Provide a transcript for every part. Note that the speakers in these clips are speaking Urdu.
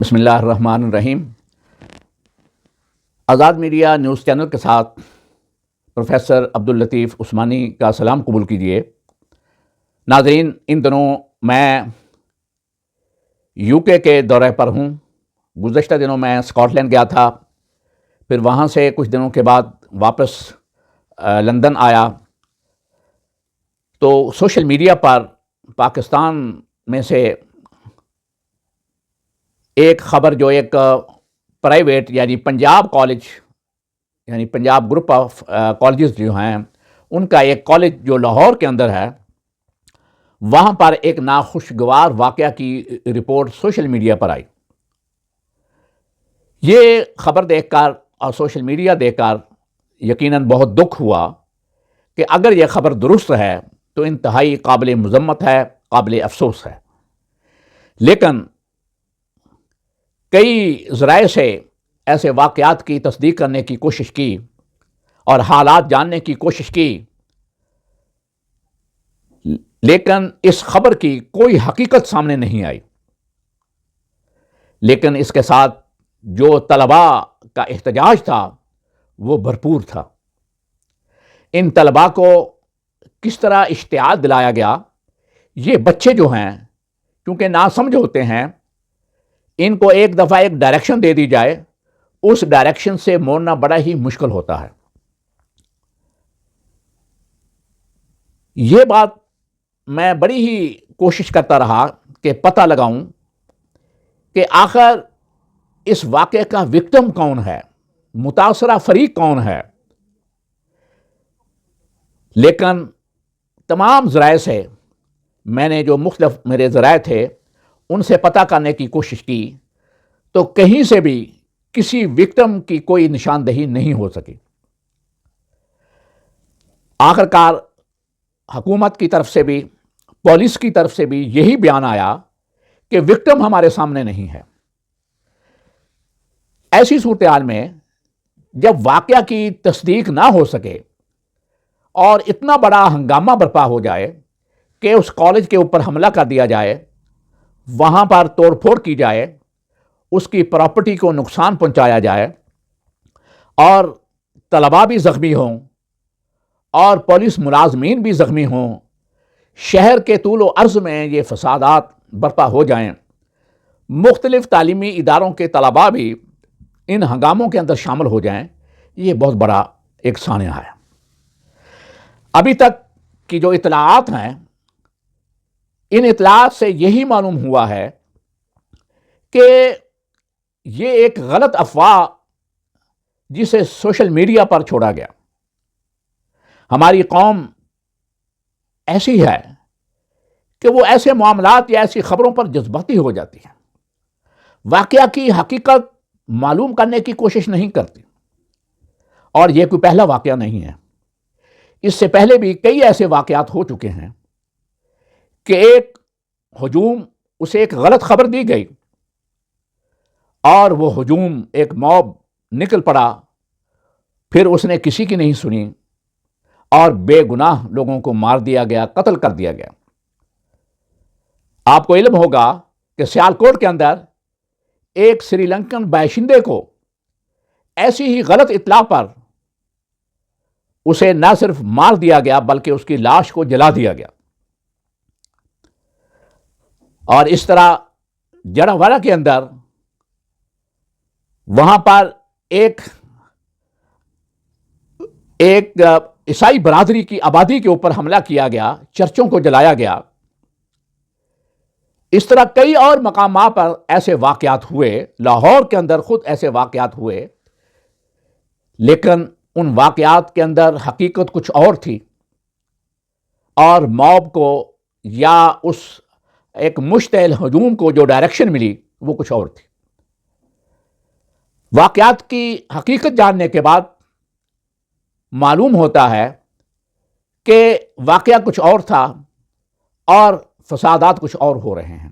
بسم اللہ الرحمن الرحیم۔ آزاد میڈیا نیوز چینل کے ساتھ پروفیسر عبداللطیف عثمانی کا سلام قبول کیجیے۔ ناظرین، ان دنوں میں یو کے دورے پر ہوں۔ گزشتہ دنوں میں اسکاٹ لینڈ گیا تھا، پھر وہاں سے کچھ دنوں کے بعد واپس لندن آیا۔ تو سوشل میڈیا پر پاکستان میں سے ایک خبر جو ایک پرائیویٹ یعنی پنجاب کالج یعنی پنجاب گروپ آف کالجز جو ہیں، ان کا ایک کالج جو لاہور کے اندر ہے، وہاں پر ایک ناخوشگوار واقعہ کی رپورٹ سوشل میڈیا پر آئی۔ یہ خبر دیکھ کر اور سوشل میڈیا دیکھ کر یقیناً بہت دکھ ہوا کہ اگر یہ خبر درست ہے تو انتہائی قابل مذمت ہے، قابل افسوس ہے۔ لیکن کئی ذرائع سے ایسے واقعات کی تصدیق کرنے کی کوشش کی اور حالات جاننے کی کوشش کی، لیکن اس خبر کی کوئی حقیقت سامنے نہیں آئی۔ لیکن اس کے ساتھ جو طلباء کا احتجاج تھا وہ بھرپور تھا۔ ان طلباء کو کس طرح اشتعال دلایا گیا؟ یہ بچے جو ہیں کیونکہ ناسمجھ ہوتے ہیں، ان کو ایک دفعہ ایک ڈائریکشن دے دی جائے، اس ڈائریکشن سے موڑنا بڑا ہی مشکل ہوتا ہے۔ یہ بات میں بڑی ہی کوشش کرتا رہا کہ پتہ لگاؤں کہ آخر اس واقعے کا وکٹم کون ہے، متاثرہ فریق کون ہے۔ لیکن تمام ذرائع سے میں نے جو مختلف میرے ذرائع تھے ان سے پتہ کرنے کی کوشش کی تو کہیں سے بھی کسی وکٹم کی کوئی نشاندہی نہیں ہو سکی۔ آخرکار حکومت کی طرف سے بھی، پولیس کی طرف سے بھی یہی بیان آیا کہ وکٹم ہمارے سامنے نہیں ہے۔ ایسی صورتحال میں جب واقعہ کی تصدیق نہ ہو سکے اور اتنا بڑا ہنگامہ برپا ہو جائے کہ اس کالج کے اوپر حملہ کر دیا جائے، وہاں پر توڑ پھوڑ کی جائے، اس کی پراپرٹی کو نقصان پہنچایا جائے اور طلباء بھی زخمی ہوں اور پولیس ملازمین بھی زخمی ہوں، شہر کے طول و عرض میں یہ فسادات برپا ہو جائیں، مختلف تعلیمی اداروں کے طلباء بھی ان ہنگاموں کے اندر شامل ہو جائیں، یہ بہت بڑا ایک سانحہ ہے۔ ابھی تک کی جو اطلاعات ہیں، ان اطلاعات سے یہی معلوم ہوا ہے کہ یہ ایک غلط افواہ جسے سوشل میڈیا پر چھوڑا گیا۔ ہماری قوم ایسی ہے کہ وہ ایسے معاملات یا ایسی خبروں پر جذباتی ہو جاتی ہے، واقعہ کی حقیقت معلوم کرنے کی کوشش نہیں کرتی۔ اور یہ کوئی پہلا واقعہ نہیں ہے، اس سے پہلے بھی کئی ایسے واقعات ہو چکے ہیں کہ ایک ہجوم، اسے ایک غلط خبر دی گئی اور وہ ہجوم ایک موب نکل پڑا، پھر اس نے کسی کی نہیں سنی اور بے گناہ لوگوں کو مار دیا گیا، قتل کر دیا گیا۔ آپ کو علم ہوگا کہ سیالکوٹ کے اندر ایک سری لنکن باشندے کو ایسی ہی غلط اطلاع پر اسے نہ صرف مار دیا گیا بلکہ اس کی لاش کو جلا دیا گیا۔ اور اس طرح جڑاواڑہ کے اندر وہاں پر ایک عیسائی برادری کی آبادی کے اوپر حملہ کیا گیا، چرچوں کو جلایا گیا۔ اس طرح کئی اور مقامات پر ایسے واقعات ہوئے، لاہور کے اندر خود ایسے واقعات ہوئے، لیکن ان واقعات کے اندر حقیقت کچھ اور تھی اور موب کو یا اس ایک مشتعل ہجوم کو جو ڈائریکشن ملی وہ کچھ اور تھی۔ واقعات کی حقیقت جاننے کے بعد معلوم ہوتا ہے کہ واقعہ کچھ اور تھا اور فسادات کچھ اور ہو رہے ہیں۔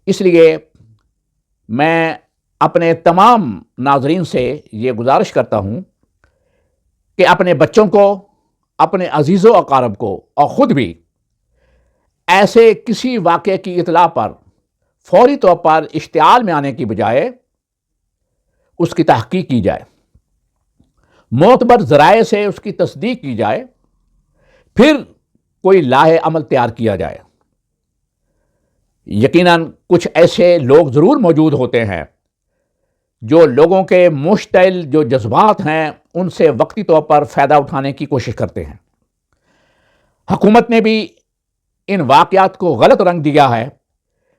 اس لیے میں اپنے تمام ناظرین سے یہ گزارش کرتا ہوں کہ اپنے بچوں کو، اپنے عزیز و اقارب کو اور خود بھی ایسے کسی واقعے کی اطلاع پر فوری طور پر اشتعال میں آنے کی بجائے اس کی تحقیق کی جائے، معتبر ذرائع سے اس کی تصدیق کی جائے، پھر کوئی لاہ عمل تیار کیا جائے۔ یقیناً کچھ ایسے لوگ ضرور موجود ہوتے ہیں جو لوگوں کے مشتعل جو جذبات ہیں ان سے وقتی طور پر فائدہ اٹھانے کی کوشش کرتے ہیں۔ حکومت نے بھی ان واقعات کو غلط رنگ دیا ہے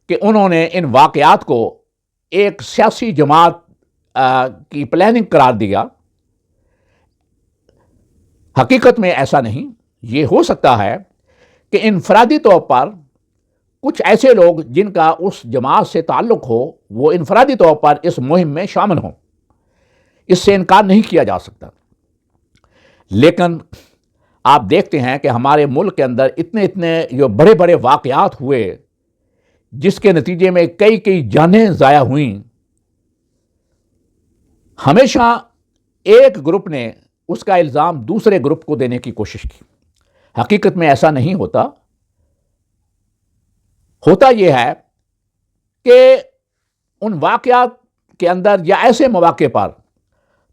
کہ انہوں نے ان واقعات کو ایک سیاسی جماعت کی پلاننگ قرار دیا۔ حقیقت میں ایسا نہیں۔ یہ ہو سکتا ہے کہ انفرادی طور پر کچھ ایسے لوگ جن کا اس جماعت سے تعلق ہو وہ انفرادی طور پر اس مہم میں شامل ہوں، اس سے انکار نہیں کیا جا سکتا۔ لیکن آپ دیکھتے ہیں کہ ہمارے ملک کے اندر اتنے جو بڑے بڑے واقعات ہوئے جس کے نتیجے میں کئی جانیں ضائع ہوئیں، ہمیشہ ایک گروپ نے اس کا الزام دوسرے گروپ کو دینے کی کوشش کی۔ حقیقت میں ایسا نہیں ہوتا۔ ہوتا یہ ہے کہ ان واقعات کے اندر یا ایسے مواقع پر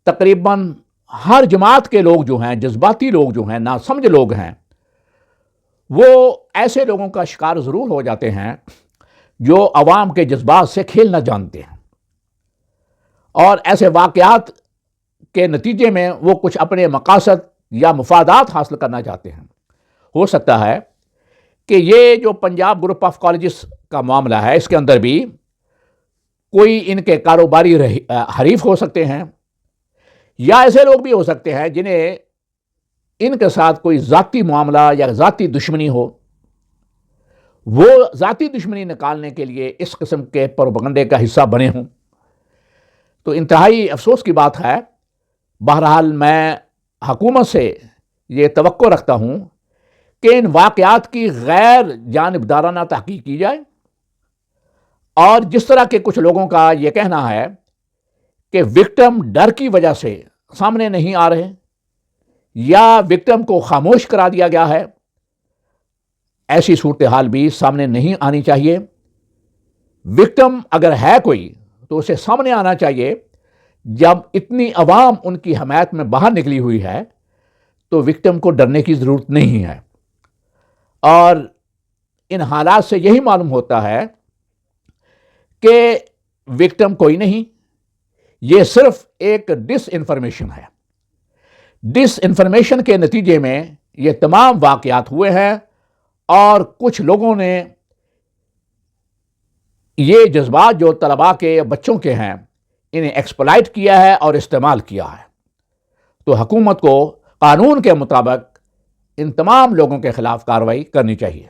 تقریباً ہر جماعت کے لوگ جو ہیں، جذباتی لوگ جو ہیں، ناسمجھ لوگ ہیں، وہ ایسے لوگوں کا شکار ضرور ہو جاتے ہیں جو عوام کے جذبات سے کھیلنا جانتے ہیں، اور ایسے واقعات کے نتیجے میں وہ کچھ اپنے مقاصد یا مفادات حاصل کرنا چاہتے ہیں۔ ہو سکتا ہے کہ یہ جو پنجاب گروپ آف کالجز کا معاملہ ہے اس کے اندر بھی کوئی ان کے کاروباری حریف ہو سکتے ہیں، یا ایسے لوگ بھی ہو سکتے ہیں جنہیں ان کے ساتھ کوئی ذاتی معاملہ یا ذاتی دشمنی ہو، وہ ذاتی دشمنی نکالنے کے لیے اس قسم کے پروپیگنڈے کا حصہ بنے ہوں۔ تو انتہائی افسوس کی بات ہے۔ بہرحال میں حکومت سے یہ توقع رکھتا ہوں کہ ان واقعات کی غیر جانبدارانہ تحقیق کی جائے، اور جس طرح کے کچھ لوگوں کا یہ کہنا ہے کہ وکٹم ڈر کی وجہ سے سامنے نہیں آ رہے یا وکٹم کو خاموش کرا دیا گیا ہے، ایسی صورتحال بھی سامنے نہیں آنی چاہیے۔ وکٹم اگر ہے کوئی تو اسے سامنے آنا چاہیے۔ جب اتنی عوام ان کی حمایت میں باہر نکلی ہوئی ہے تو وکٹم کو ڈرنے کی ضرورت نہیں ہے، اور ان حالات سے یہی معلوم ہوتا ہے کہ وکٹم کوئی نہیں، یہ صرف ایک ڈس انفارمیشن ہے۔ ڈس انفارمیشن کے نتیجے میں یہ تمام واقعات ہوئے ہیں، اور کچھ لوگوں نے یہ جذبات جو طلباء کے بچوں کے ہیں انہیں ایکسپلائٹ کیا ہے اور استعمال کیا ہے۔ تو حکومت کو قانون کے مطابق ان تمام لوگوں کے خلاف کارروائی کرنی چاہیے۔